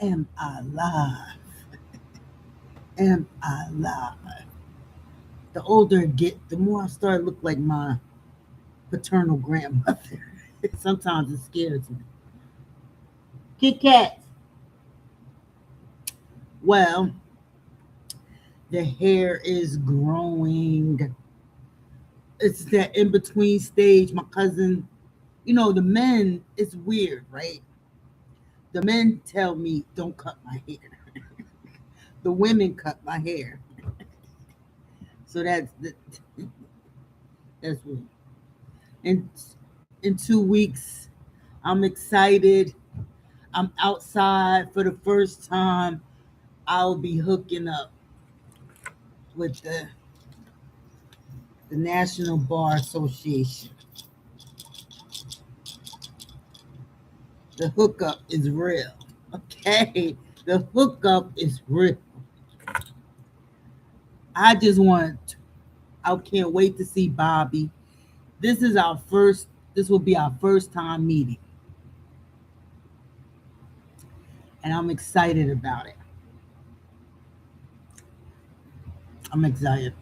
Am I live? Am I live? The older I get, the more I start to look like my paternal grandmother. Sometimes it scares me. Kit Kat. Well, the hair is growing. It's that in between stage. My cousin, the men, it's weird, right? The men tell me don't cut my hair. The women cut my hair. So that's weird. In in 2 weeks, I'm excited. I'm outside for the first time. I'll be hooking up with the National Bar Association. The hookup is real. Okay. The hookup is real. I just want I can't wait to see Bobby. This will be our first time meeting. And I'm excited about it. I'm excited.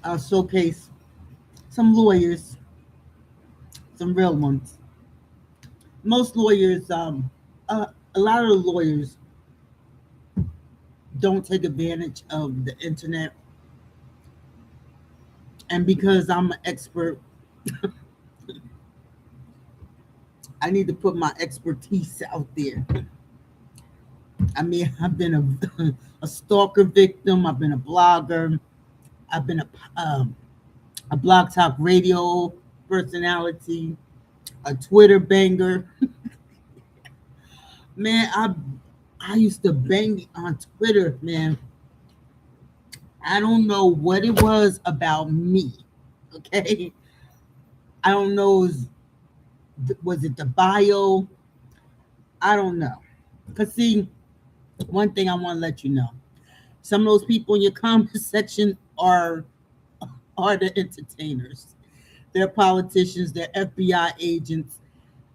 I'll showcase some lawyers, some real ones. Most lawyers, a lot of the lawyers don't take advantage of the internet. And because I'm an expert, I need to put my expertise out there. I mean, I've been a stalker victim. I've been a blogger. I've been a blog talk radio personality, a Twitter banger. Man, I used to bang on Twitter, man. I don't know what it was about me. Okay, I don't know. Was it the bio? I don't know. Cause see, one thing I want to let you know: some of those people in your comment section are the entertainers. They're politicians. They're FBI agents.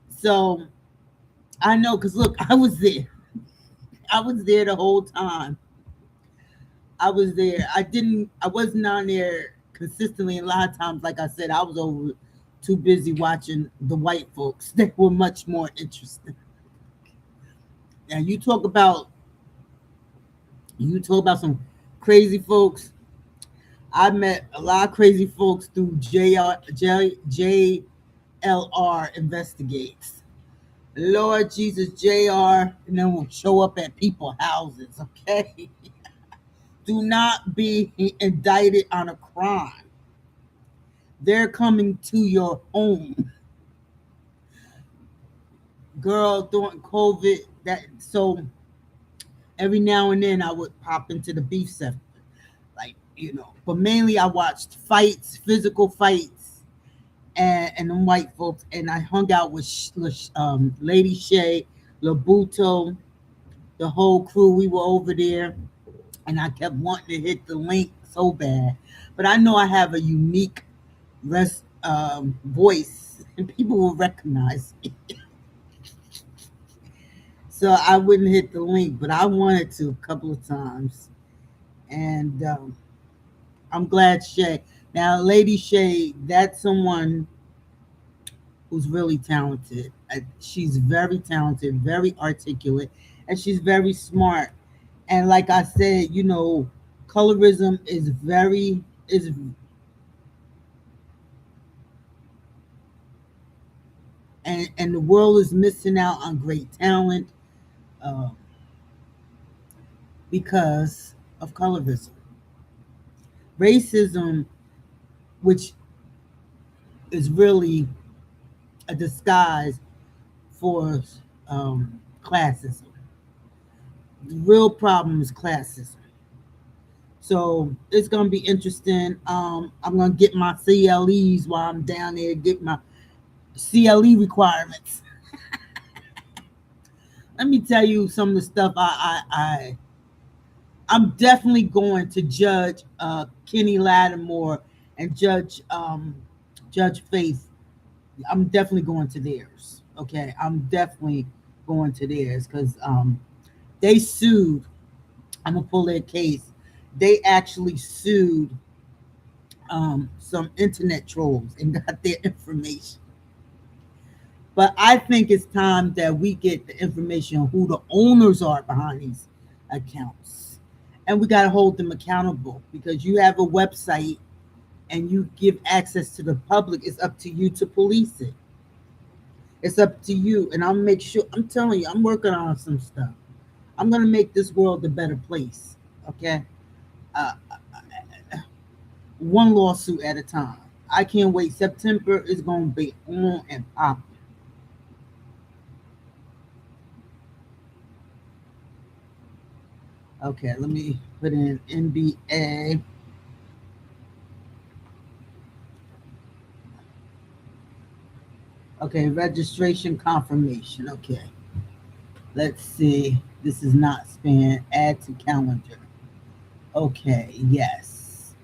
So I know, cause look, I was there. I was there the whole time. I was there. I wasn't on there consistently. A lot of times, like I said, I was over too busy watching the white folks. They were much more interesting. And you talk about some crazy folks. I met a lot of crazy folks through JLR investigates. Lord Jesus, JR, and then will show up at people's houses. Okay, do not be indicted on a crime. They're coming to your home, girl. During COVID, every now and then I would pop into the beef section, but mainly I watched fights, physical fights, and them white folks, and I hung out with Lady Shay, Labuto, the whole crew. We were over there, and I kept wanting to hit the link so bad, but I know I have a unique voice, and people will recognize me. So I wouldn't hit the link, but I wanted to a couple of times, and I'm glad Shay. Now, Lady Shay, that's someone who's really talented. She's very talented, very articulate, and she's very smart. And like I said, colorism is and the world is missing out on great talent uh, because of colorism. Racism, which is really a disguise for classism. The real problem is classism. So it's gonna be interesting. I'm gonna get my CLEs while I'm down there. Get my CLE requirements. Let me tell you some of the stuff I'm definitely going to judge Kenny Lattimore and Judge Faith. I'm definitely going to theirs. Okay, I'm definitely going to theirs because they sued. I'm gonna pull their case. They actually sued some internet trolls and got their information. But I think it's time that we get the information on who the owners are behind these accounts. And we got to hold them accountable because you have a website and you give access to the public. It's up to you to police it. It's up to you. And I'll make sure, I'm telling you, I'm working on some stuff. I'm going to make this world a better place. Okay? Uh, one lawsuit at a time. I can't wait. September is going to be on and popping. Okay, let me put in NBA. Okay, registration confirmation. Okay, let's see. This is not spam. Add to calendar. Okay, yes.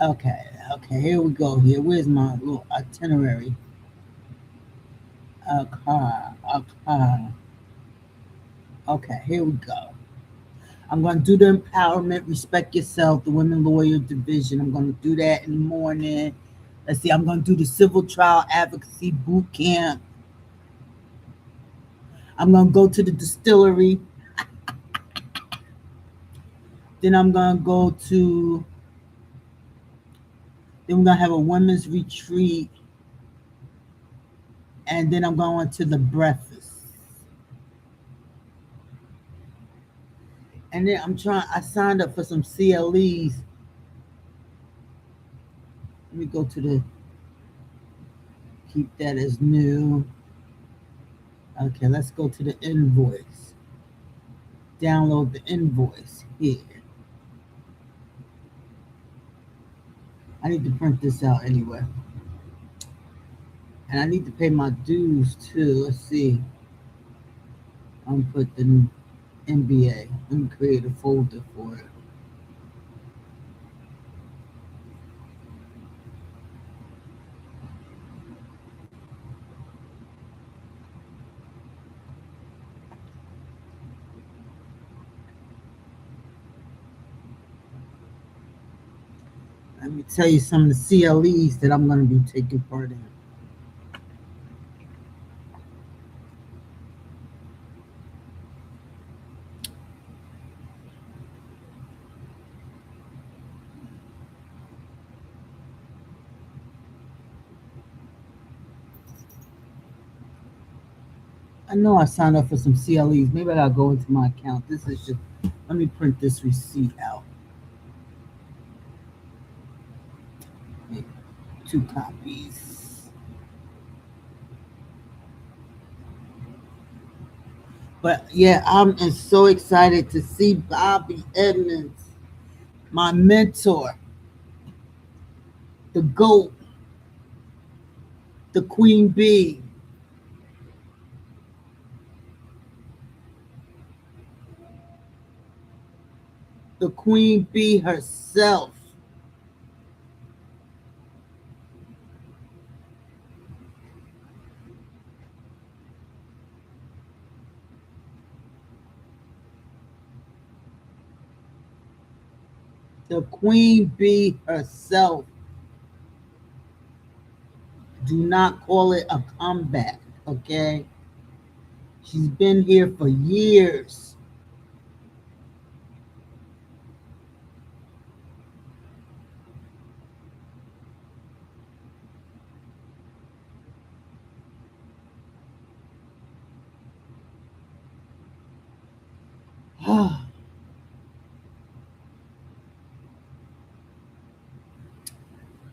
Okay, okay, here we go. Here, where's my little itinerary? Okay, okay, here we go. I'm going to do the empowerment, respect yourself, the women lawyer division. I'm going to do that in the morning. Let's see, I'm going to do the civil trial advocacy boot camp. I'm going to go to the distillery. Then I'm going to go to, then we're going to have a women's retreat. And then I'm going to the breakfast. And then I signed up for some CLEs. Let me go to keep that as new. Okay, let's go to the invoice. Download the invoice here. I need to print this out anyway. And I need to pay my dues too. Let's see. I'm gonna put the NBA. Let me create a folder for it. Let me tell you some of the CLEs that I'm going to be taking part in. I know I signed up for some CLEs. Maybe I gotta go into my account. This is just, let me print this receipt out. Make 2 copies. But yeah, I'm so excited to see Bobby Edmonds, my mentor, the GOAT, the Queen Bee. The Queen Bee herself. The Queen Bee herself. Do not call it a comeback, okay? She's been here for years.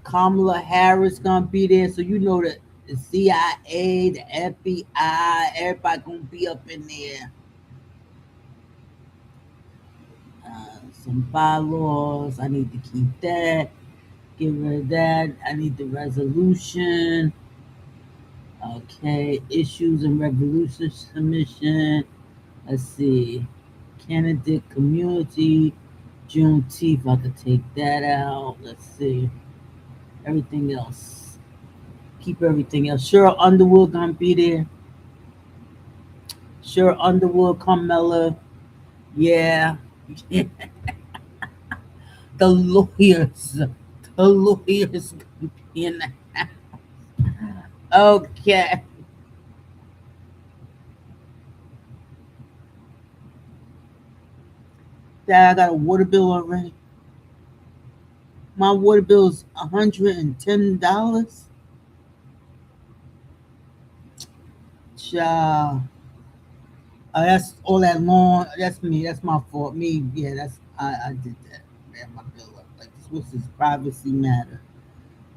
Kamala Harris gonna be there, so you know that the CIA, the FBI, everybody gonna be up in there. Some bylaws, I need to keep that. Get rid of that. I need the resolution. Okay, issues and resolution submission. Let's see. Candidate community. Juneteenth, I could take that out. Let's see. Everything else. Keep everything else. Sure, Underwood gonna be there. Sure, Underwood, Carmella. Yeah. The lawyers. The lawyers gonna be in there. Okay. Dad, I got a water bill already. My water bill is $110. Child. That's all that long. That's me. That's my fault. Me. Yeah. I did that. Ran my bill up. Like this is privacy matter.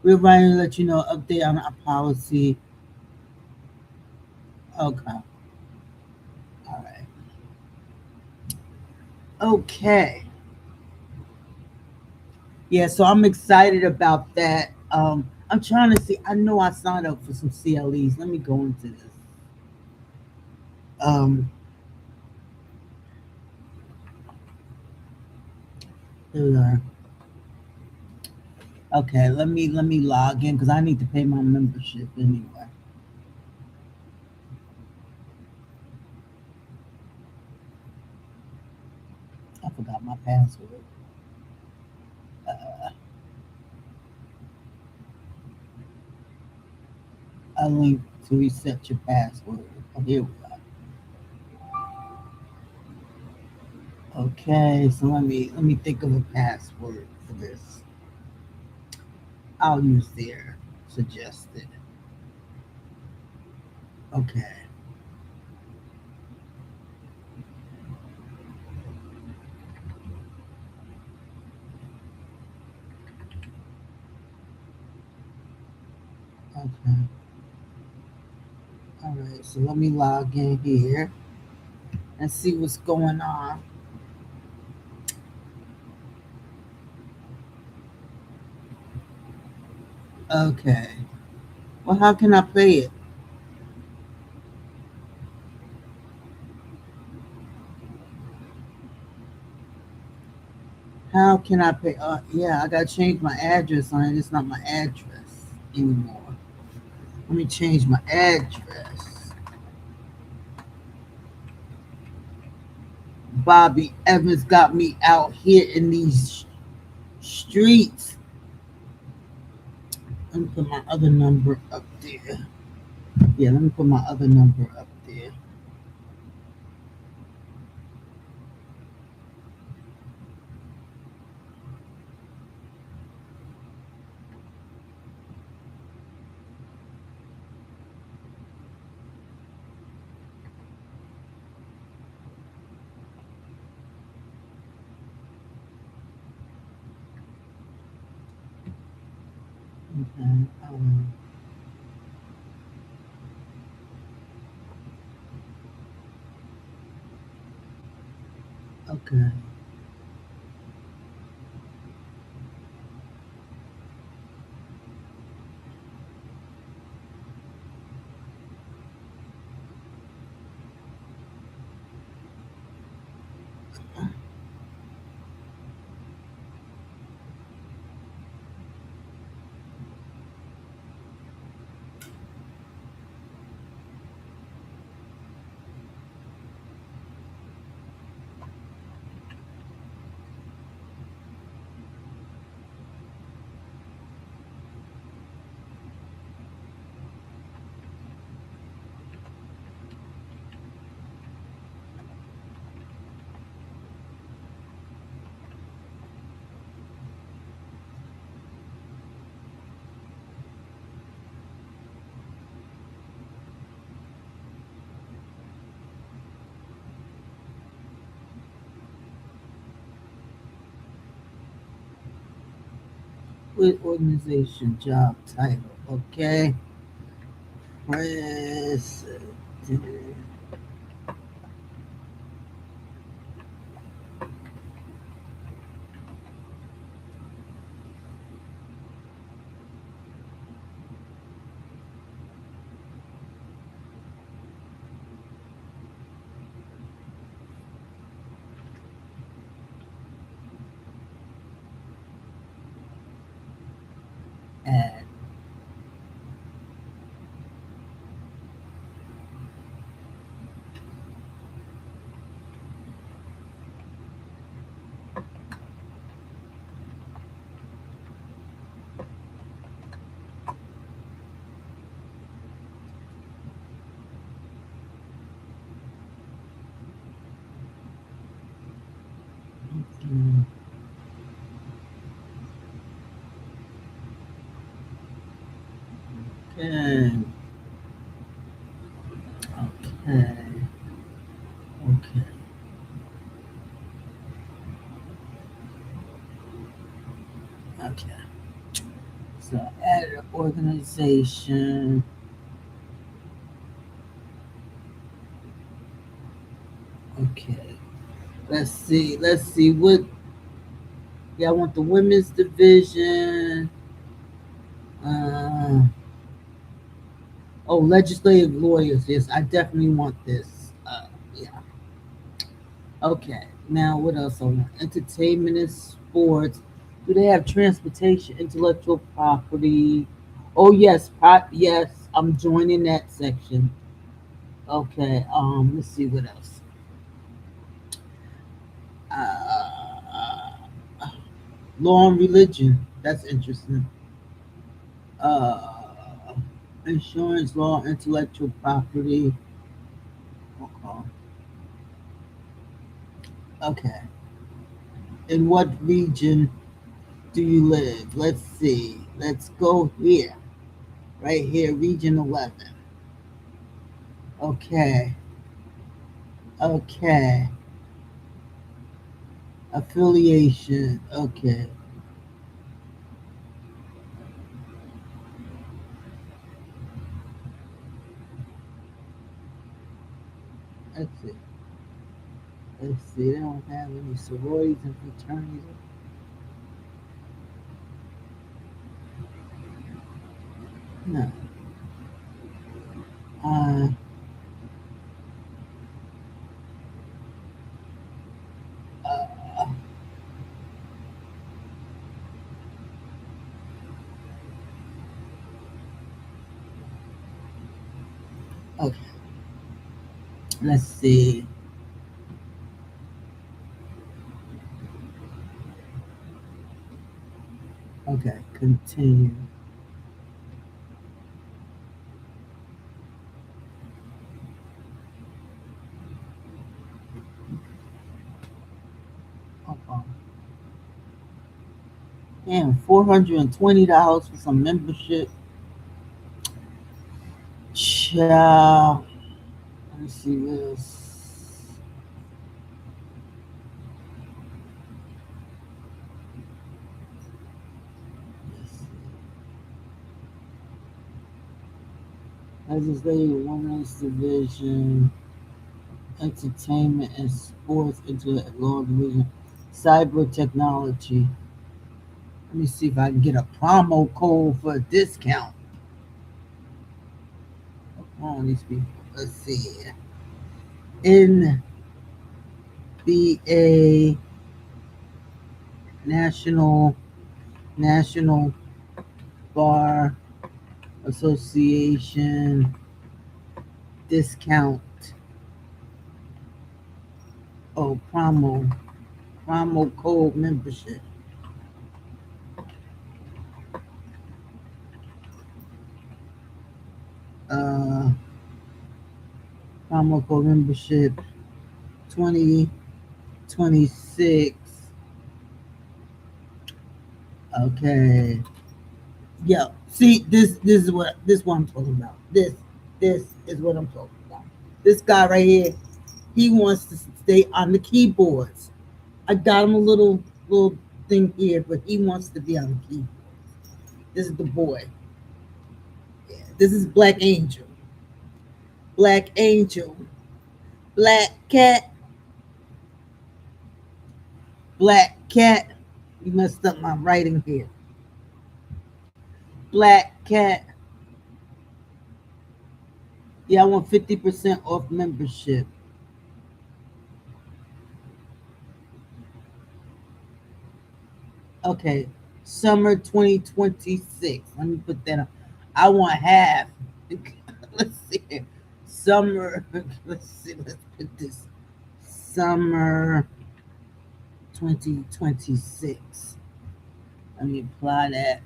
We're writing to let you know update on our policy. Okay. All right. Okay. Yeah. So I'm excited about that. I'm trying to see. I know I signed up for some CLEs. Let me go into this. Um. Here we are. Okay. Let me log in because I need to pay my membership anyway. I forgot my password. Uh, a link to reset your password. Oh, here we are. Okay, so let me think of a password for this. I'll use their suggested. Okay, okay. All right, so let me log in here and see what's going on. Okay. Well, how can I pay it? How can I pay? Yeah, I gotta change my address on it. It's not my address anymore. Let me change my address. Bobby Evans got me out here in these streets. Let me put my other number up there. Yeah, let me put my other number up there. Okay. Okay. With organization job title. Okay. President. Okay. Okay. Okay. Okay. So add an organization. Okay. Let's see. Let's see what. Yeah, I want the women's division. Uh, oh, legislative lawyers. Yes, I definitely want this. Yeah. Okay. Now, what else I want? Entertainment and sports. Do they have transportation, intellectual property? Oh yes, yes. I'm joining that section. Okay. Let's see what else. Uh, law and religion. That's interesting. Uh, insurance law, intellectual property. Okay. Okay. In what region do you live? Let's see. Let's go here. Right here, region 11. Okay. Okay. Affiliation. Okay. Let's see. Let's see. They don't have any sororities and fraternities. No. Uh, uh, okay. Let's see. Okay. Continue. Okay. Damn, $420 for some membership. Ciao. Let me see this. Legislative Women's Division, Entertainment and Sports into Law Division, Cyber Technology. Let me see if I can get a promo code for a discount. Come on, these people. Let's see. NBA National National Bar Association discount. Oh, promo code membership. Uh, promo code membership 2026. Okay. Yeah. See, this is what I'm talking about. This is what I'm talking about. This guy right here, he wants to stay on the keyboards. I got him a little thing here, but he wants to be on the keyboard. This is the boy. Yeah. This is Black Angel. Black Angel. Black Cat. Black Cat. You messed up my writing here. Black Cat. Yeah, I want 50% off membership. Okay. Summer 2026. Let me put that on. I want half. Let's see. Summer. Let's see. Let's put this. Summer 2026. Let me apply that.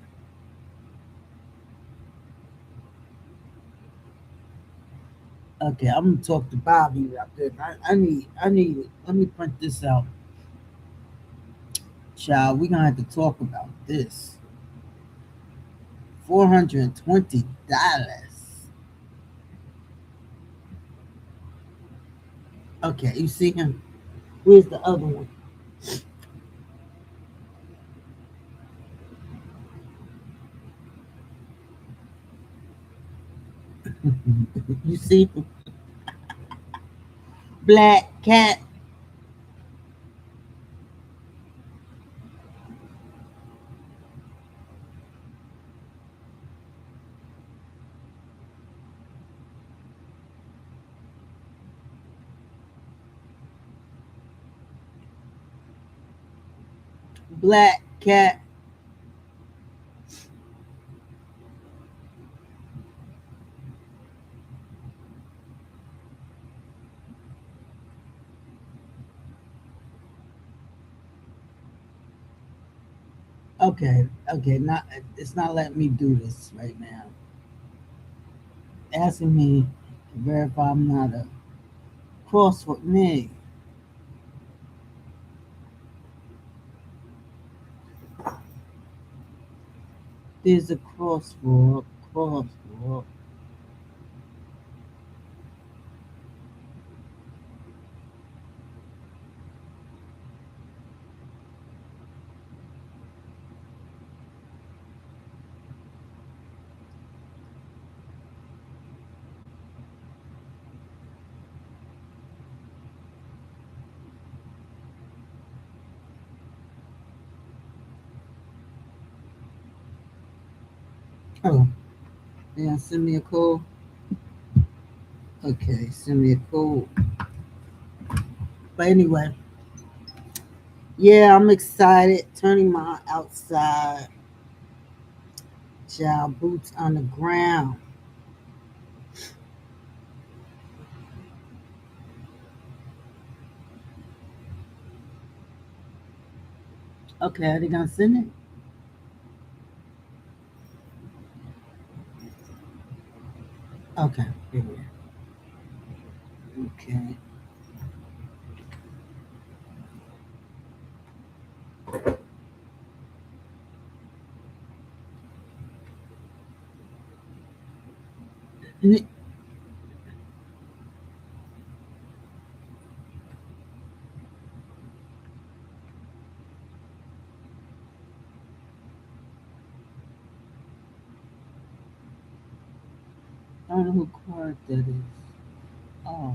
Okay, I'm gonna talk to Bobby about this. I need. Let me print this out, child. We're gonna have to talk about this. $420. Okay, you see him? Where's the other one? You see him? Black cat. Black cat. Okay, okay, not it's not letting me do this right now. Asking me to verify I'm not a crossword name. There's a crossword. Crossword. Oh, yeah, send me a code. Okay, send me a code. But anyway, yeah, I'm excited. Turning my outside child boots on the ground. Okay, are they gonna send it? Okay, here we are. Okay. I don't know who card that is. Oh,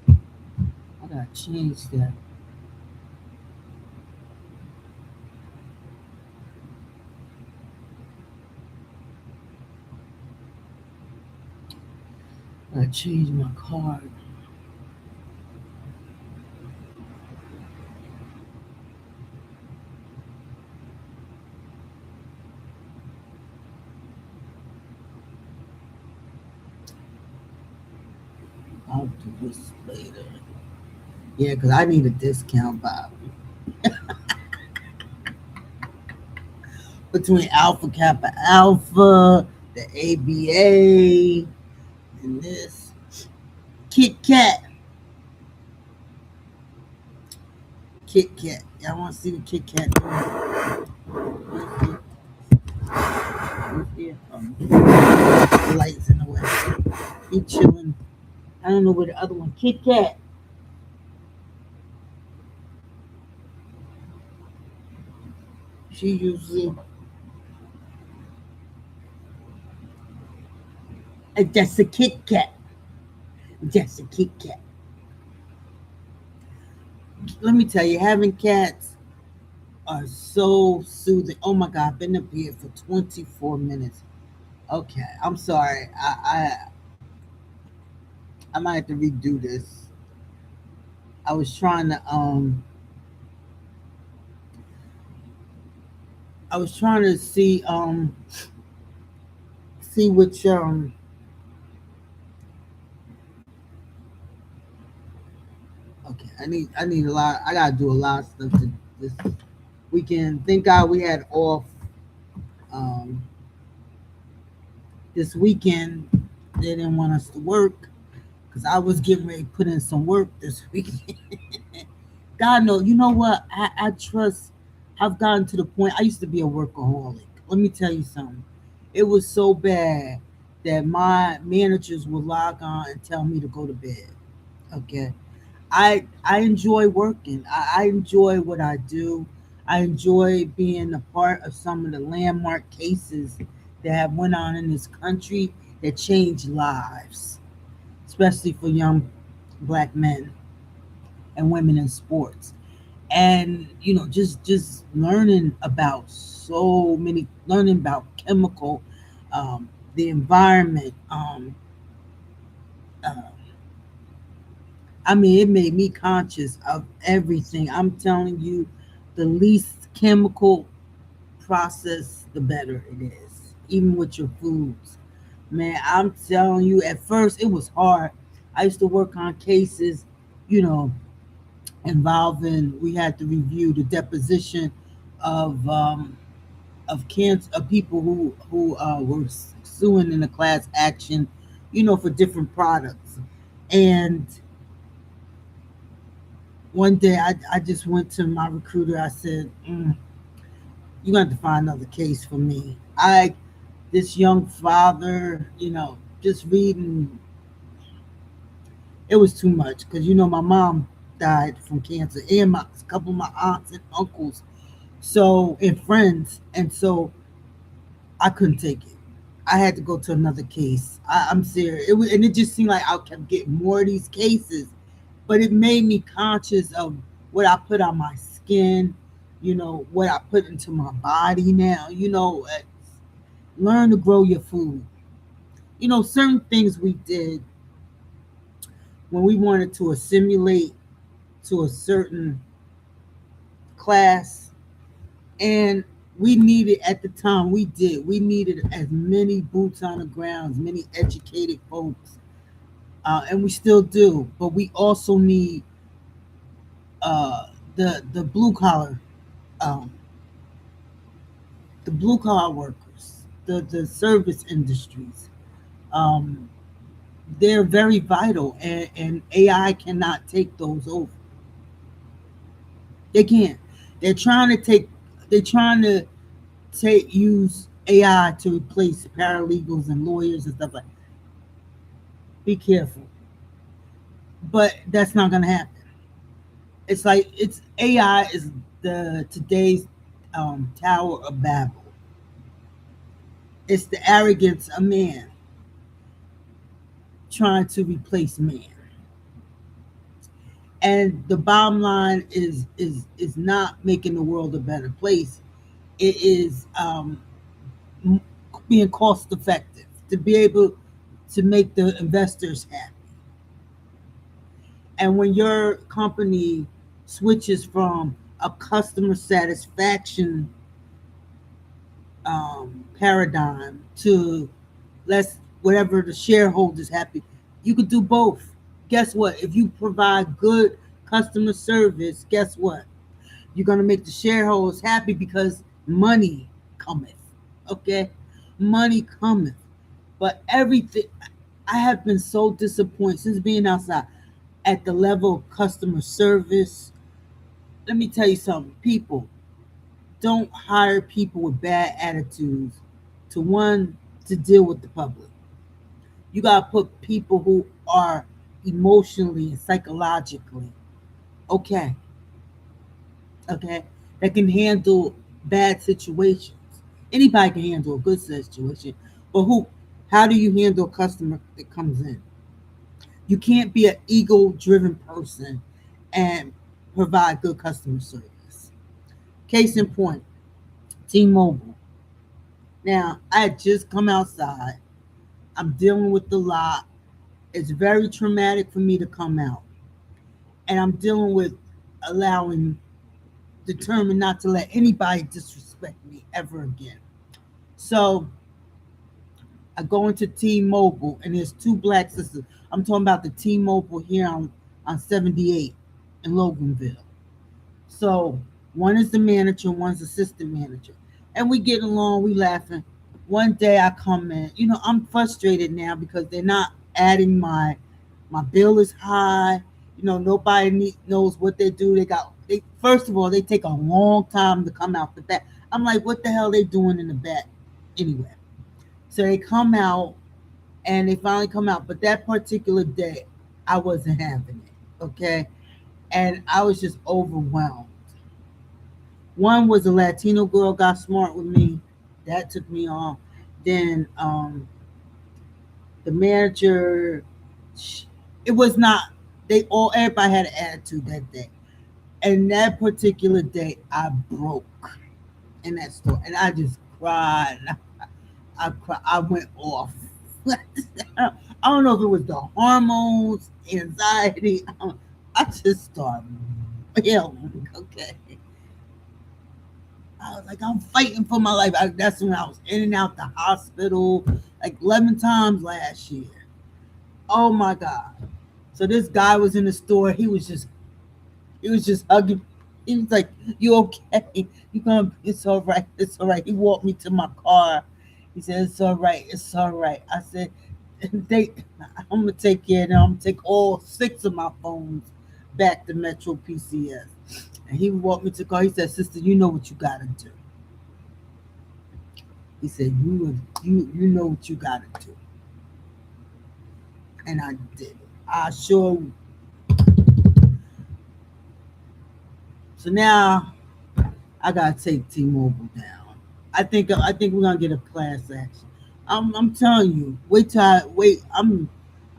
I gotta change that. I gotta change my card. I'll do this later. Yeah, because I need a discount, Bob. Between Alpha Kappa Alpha, the ABA, and this Kit Kat. Kit Kat. Y'all want to see what Kit Kat doing? Who's here? The lights in the way. He chilling. I don't know where the other one. Kit Kat. She usually. That's a Kit Kat. That's a Kit Kat. Let me tell you, having cats are so soothing. Oh my God, I've been up here for 24 minutes. Okay, I'm sorry. I might have to redo this. I was trying to see see which okay, I need a lot. I gotta do a lot of stuff this weekend. Thank God we had off um this weekend. They didn't want us to work because I was getting ready to put in some work this weekend. God knows, you know what? I trust. I've gotten to the point. I used to be a workaholic. Let me tell you something. It was so bad that my managers would log on and tell me to go to bed. Okay. I enjoy working. I enjoy what I do. I enjoy being a part of some of the landmark cases that have went on in this country that changed lives, especially for young black men and women in sports. And just learning about so many, learning about chemical, the environment. Uh, I mean, it made me conscious of everything. I'm telling you, the least chemical process, the better it is, even with your foods. Man, I'm telling you, at first it was hard. I used to work on cases, you know, involving, we had to review the deposition of cancer, of people who were suing in a class action, for different products. And one day I just went to my recruiter. I said, "You got to find another case for me." This young father, just reading, it was too much because my mom died from cancer, and a couple of my aunts and uncles, so, and friends, and so I couldn't take it. I had to go to another case. I'm serious. And it just seemed like I kept getting more of these cases, but it made me conscious of what I put on my skin, what I put into my body now. Learn to grow your food. Certain things we did when we wanted to assimilate to a certain class, and we needed, at the time, we needed as many boots on the ground, as many educated folks, and we still do, but we also need uh, the blue collar, um, the blue collar workers, the service industries. Um, they're very vital, and AI cannot take those over. They can't. They're trying to take. They're trying to use AI to replace paralegals and lawyers and stuff like. Be careful, but that's not gonna happen. It's like it's AI is the today's Tower of Babel. It's the arrogance of man trying to replace man. And the bottom line is not making the world a better place. It is being cost effective to be able to make the investors happy. And when your company switches from a customer satisfaction paradigm to let's whatever the shareholders happy, you could do both. Guess what? If you provide good customer service, guess what? You're gonna make the shareholders happy because money cometh. Okay, money cometh. But everything, I have been so disappointed since being outside at the level of customer service. Let me tell you something, people. Don't hire people with bad attitudes to one to deal with the public. You gotta put people who are emotionally and psychologically okay, okay, that can handle bad situations. Anybody can handle a good situation, but how do you handle a customer that comes in? You can't be an ego-driven person and provide good customer service. Case in point, T-Mobile. Now, I had just come outside. I'm dealing with the lot. It's very traumatic for me to come out. And I'm dealing with allowing, determined not to let anybody disrespect me ever again. So I go into T-Mobile, and there's two black sisters. I'm talking about the T-Mobile here on 78 in Loganville. So one is the manager, one's assistant manager. And we get along, we laughing. One day I come in, I'm frustrated now because they're not adding my bill is high. Nobody knows what they do. They first of all, they take a long time to come out the back. I'm like, what the hell are they doing in the back anyway? So they come out and they finally come out. But that particular day, I wasn't having it. Okay. And I was just overwhelmed. One was a Latino girl got smart with me. That took me off. Then the manager, it was not, everybody had an attitude that day. And that particular day, I broke in that store. And I just cried. I went off. I don't know if it was the hormones, anxiety. I just started yelling. Okay, I was like, I'm fighting for my life. That's when I was in and out the hospital like 11 times last year. Oh my god! So this guy was in the store. He was just hugging. He was like, "You okay? You gonna? It's all right. It's all right." He walked me to my car. He said, "It's all right. It's all right." I said, "They, I'm gonna take care of them. I'm gonna take all 6 of my phones back to Metro PCS." And he walked me to the car. He said, "Sister, you know what you gotta do." He said, "You know what you gotta do," and I did it. I sure. So now I gotta take T-Mobile down. I think we're gonna get a class action. I'm telling you, wait.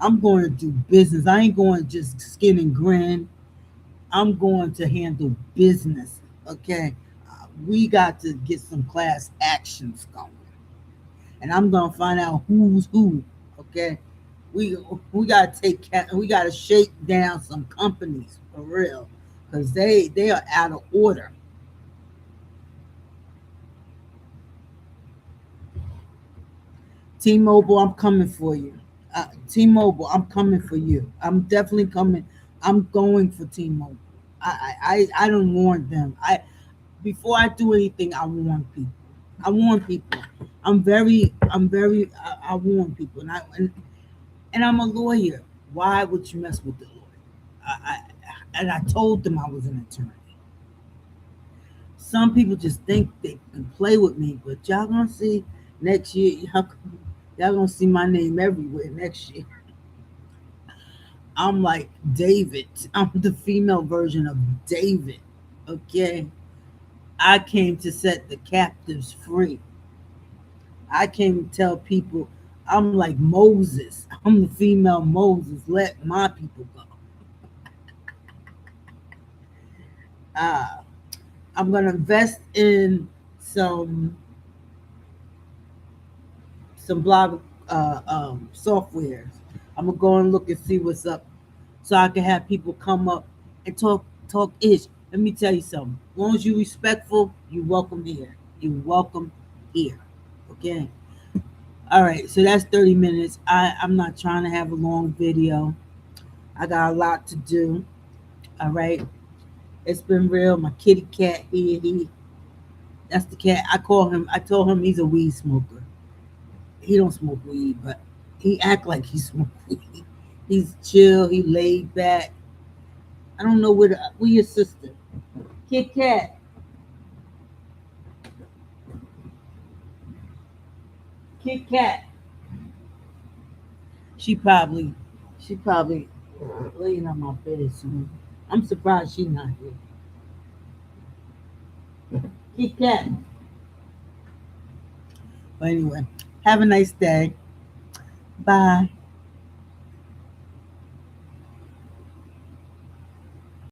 I'm going to do business. I ain't going to just skin and grin. I'm going to handle business. Okay, we got to get some class actions going, and I'm gonna find out who's who. Okay, we we gotta we gotta shake down some companies for real, because they are out of order. T-Mobile, I'm coming for you. T-Mobile, I'm coming for you. I'm definitely coming. I'm going for T-Mobile. I don't warn them. Before I do anything, I warn people. I warn people. I warn people, and I'm a lawyer. Why would you mess with the lawyer? And I told them I was an attorney. Some people just think they can play with me, but y'all gonna see next year. Y'all gonna see my name everywhere next year. I'm like David. I'm the female version of David. Okay. I came to set the captives free. I came to tell people I'm like Moses. I'm the female Moses. Let my people go. Uh, I'm gonna invest in some some blog softwares. I'm gonna go and look and see what's up, so I can have people come up and talk ish. Let me tell you something. As long as you respectful, you welcome here. You welcome here. Okay. All right. So that's 30 minutes. I'm not trying to have a long video. I got a lot to do. All right. It's been real. My kitty cat here. That's the cat. I call him. I told him he's a weed smoker. He don't smoke weed, but he act like he smoke weed. He's chill. He laid back. I don't know where your sister. Kit Kat. Kit Kat. She probably she probably laying on my bed soon. I'm surprised she's not here. Kit Kat. But anyway, have a nice day. Bye.